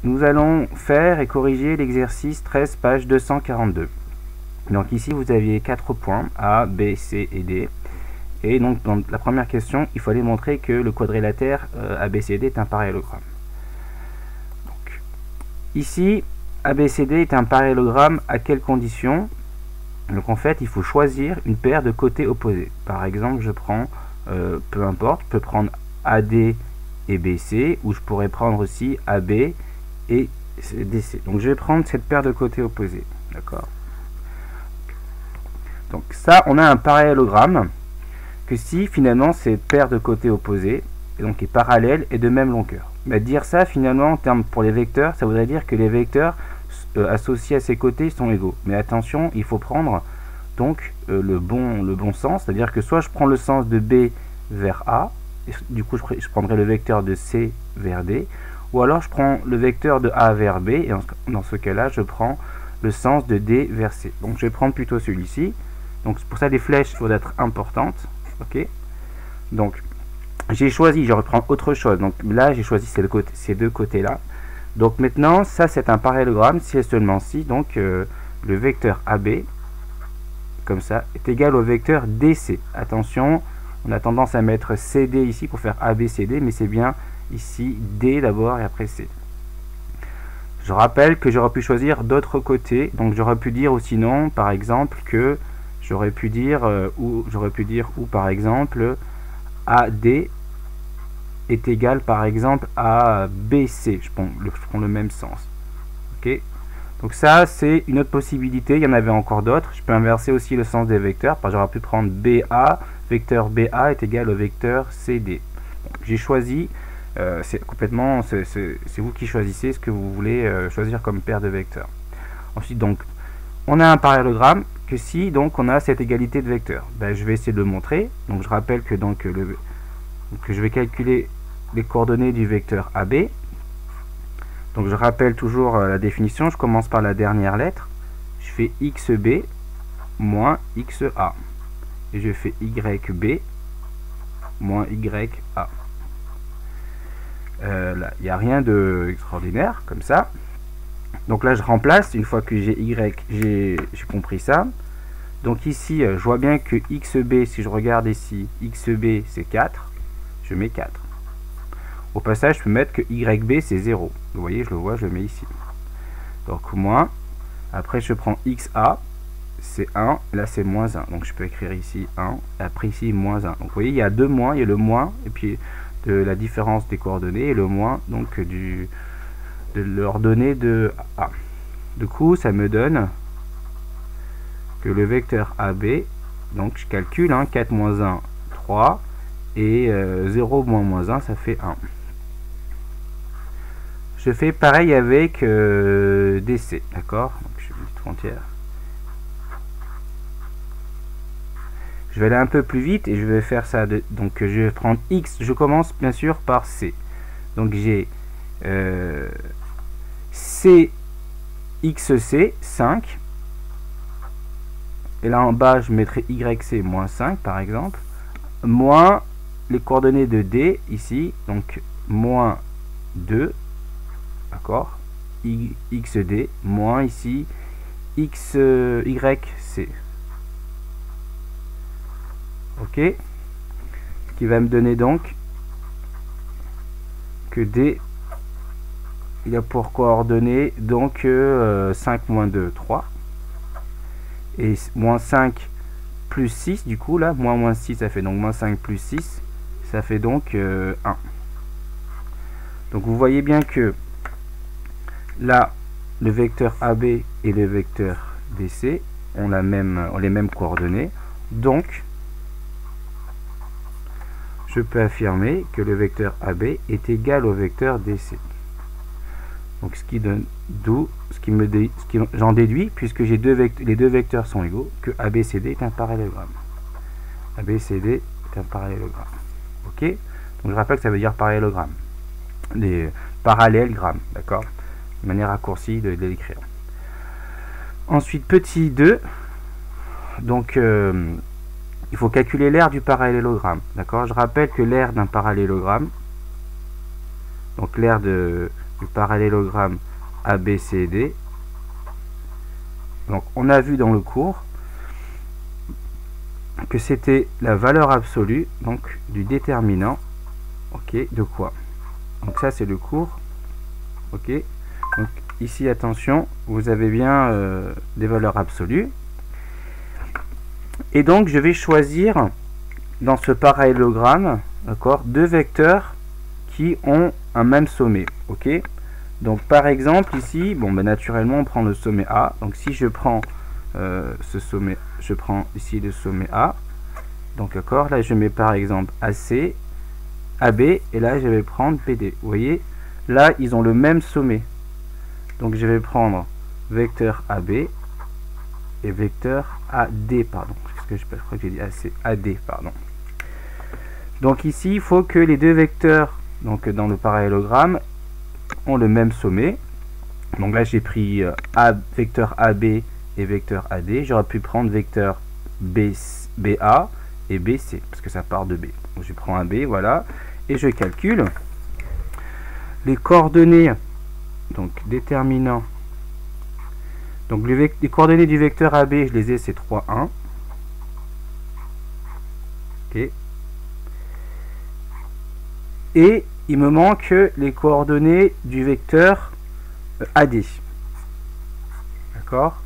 nous allons faire et corriger l'exercice 13, page 242. Donc ici, vous aviez 4 points, A, B, C et D. Et donc, dans la première question, il fallait montrer que le quadrilatère ABCD est un parallélogramme. Donc, ici, ABCD est un parallélogramme à quelles conditions? Donc en fait, il faut choisir une paire de côtés opposés. Par exemple, je prends, peu importe, je peux prendre AD et BC, ou je pourrais prendre aussi AB et DC. Donc je vais prendre cette paire de côtés opposés. D'accord? Donc ça, on a un parallélogramme que si finalement cette paire de côtés opposés donc est parallèle et de même longueur. Mais dire ça finalement en termes pour les vecteurs, ça voudrait dire que les vecteurs associés à ces côtés sont égaux. Mais attention, il faut prendre donc le bon sens, c'est-à-dire que soit je prends le sens de B vers A, et du coup je prendrai le vecteur de C vers D, ou alors je prends le vecteur de A vers B, et dans ce cas-là je prends le sens de D vers C. Donc je vais prendre plutôt celui-ci. Donc pour ça les flèches doivent être importantes. Ok. Donc j'ai choisi, je reprends autre chose. Donc là j'ai choisi ces deux côtés-là. Donc maintenant ça c'est un parallélogramme si et seulement si donc le vecteur AB comme ça est égal au vecteur DC. Attention, on a tendance à mettre CD ici pour faire ABCD, mais c'est bien ici D d'abord et après C. Je rappelle que j'aurais pu choisir d'autres côtés, donc j'aurais pu dire ou sinon par exemple que j'aurais pu dire ou par exemple AD est égal par exemple à BC. Je prends le même sens. Ok. Donc ça c'est une autre possibilité. Il y en avait encore d'autres. Je peux inverser aussi le sens des vecteurs. J'aurais pu prendre BA, vecteur BA est égal au vecteur CD. J'ai choisi. C'est vous qui choisissez ce que vous voulez choisir comme paire de vecteurs. Ensuite donc on a un parallélogramme que si donc on a cette égalité de vecteurs. Je vais essayer de le montrer. Donc je rappelle que que je vais calculer les coordonnées du vecteur AB. Donc je rappelle toujours la définition. Je commence par la dernière lettre. Je fais XB moins XA. Et je fais YB moins YA. Là, il n'y a rien d'extraordinaire comme ça. Donc là je remplace, une fois que j'ai compris ça. Donc ici je vois bien que XB, si je regarde ici, XB c'est 4, je mets 4. Au passage je peux mettre que YB c'est 0. Vous voyez, je le vois, je le mets ici. Donc moins, après je prends XA, c'est 1, là c'est moins 1. Donc je peux écrire ici 1, après ici moins 1. Donc vous voyez, il y a deux moins, il y a le moins, et puis de la différence des coordonnées, et le moins donc de l'ordonnée de A. Du coup, ça me donne que le vecteur AB, donc je calcule, 4 moins 1, 3, et 0 moins 1, ça fait 1. Je fais pareil avec DC, d'accord? Donc je mets une frontière. Je vais aller un peu plus vite et je vais faire ça. Donc je vais prendre X, je commence bien sûr par C. Donc j'ai CXC 5. Et là en bas je mettrai YC moins 5 par exemple. Moins les coordonnées de D ici. Donc moins 2. D'accord, XD moins ici YC. Ok, ce qui va me donner donc que D il a pour coordonnées donc 5 moins 2 3 et moins 5 plus 6, du coup là moins 6 ça fait donc moins 5 plus 6 ça fait donc 1. Donc vous voyez bien que là, le vecteur AB et le vecteur DC ont les mêmes coordonnées. Donc, je peux affirmer que le vecteur AB est égal au vecteur DC. Donc, j'en déduis, puisque les deux vecteurs sont égaux, que ABCD est un parallélogramme. ABCD est un parallélogramme. Ok? Donc, je rappelle que ça veut dire parallélogramme. Des parallélogrammes, d'accord? De manière raccourcie de l'écrire. Ensuite, petit 2, donc il faut calculer l'aire du parallélogramme. D'accord? Je rappelle que l'aire d'un parallélogramme, donc l'aire le parallélogramme ABCD. Donc on a vu dans le cours que c'était la valeur absolue donc du déterminant, ok, de quoi. Donc ça c'est le cours, ok. Donc ici attention, vous avez bien des valeurs absolues. Et donc je vais choisir dans ce parallélogramme, d'accord, deux vecteurs qui ont un même sommet, ok. Donc par exemple ici, bon ben naturellement on prend le sommet A. Donc si je prends ce sommet, je prends ici le sommet A. Donc d'accord, là je mets par exemple AC, AB, et là je vais prendre PD. Vous voyez, là ils ont le même sommet. Donc je vais prendre vecteur AB et vecteur AD, pardon. Je crois que j'ai dit AC, AD, pardon. Donc ici, il faut que les deux vecteurs, donc dans le parallélogramme, ont le même sommet. Donc là, j'ai pris vecteur AB et vecteur AD. J'aurais pu prendre vecteur BA et BC, parce que ça part de B. Donc je prends un B, voilà, et je calcule les coordonnées, donc déterminant. Donc les coordonnées du vecteur AB, je les ai, c'est 3, 1. Ok. Et il me manque les coordonnées du vecteur AD. D'accord?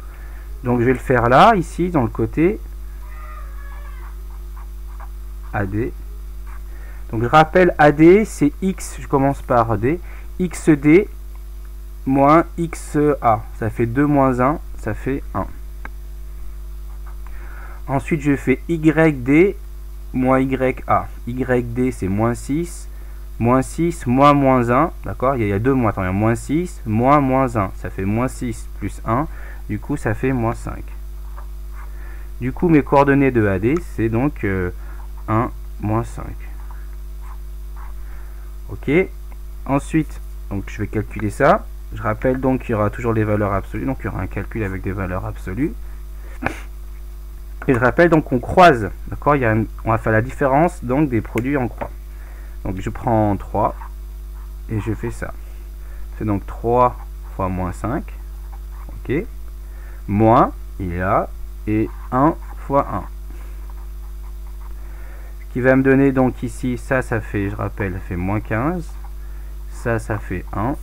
Donc je vais le faire là, ici, dans le côté AD. Donc je rappelle, AD, c'est X, je commence par D, XD moins XA. Ça fait 2 moins 1, ça fait 1. Ensuite, je fais YD moins YA. YD, c'est moins 6. Moins 6, moins 1, d'accord, il y a 2 moins, attends, il y a moins 6, moins 1, ça fait moins 6 plus 1, du coup ça fait moins 5. Du coup mes coordonnées de AD, c'est donc 1, moins 5. Ok, ensuite, donc je vais calculer ça, je rappelle donc qu'il y aura toujours les valeurs absolues, donc il y aura un calcul avec des valeurs absolues. Et je rappelle donc qu'on croise, d'accord, on va faire la différence donc des produits en croix. Donc je prends 3 et je fais ça. C'est donc 3 fois moins 5. Ok. Moins, il est là. Et 1 fois 1. Ce qui va me donner donc ici, ça fait, je rappelle, ça fait moins 15. Ça fait 1.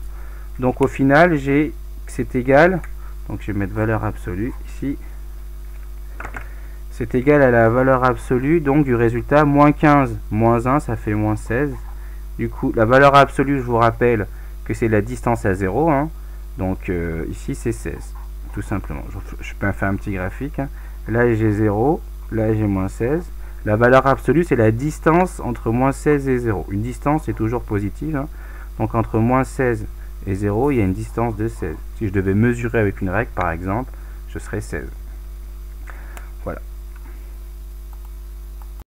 Donc au final, c'est égal. Donc je vais mettre valeur absolue ici. C'est égal à la valeur absolue donc du résultat moins 15 moins 1, ça fait moins 16. Du coup, la valeur absolue, je vous rappelle que c'est la distance à 0. Hein. Donc ici, c'est 16, tout simplement. Je peux faire un petit graphique. Hein. Là, j'ai 0. Là, j'ai moins 16. La valeur absolue, c'est la distance entre moins 16 et 0. Une distance est toujours positive. Hein. Donc entre moins 16 et 0, il y a une distance de 16. Si je devais mesurer avec une règle, par exemple, je serais 16.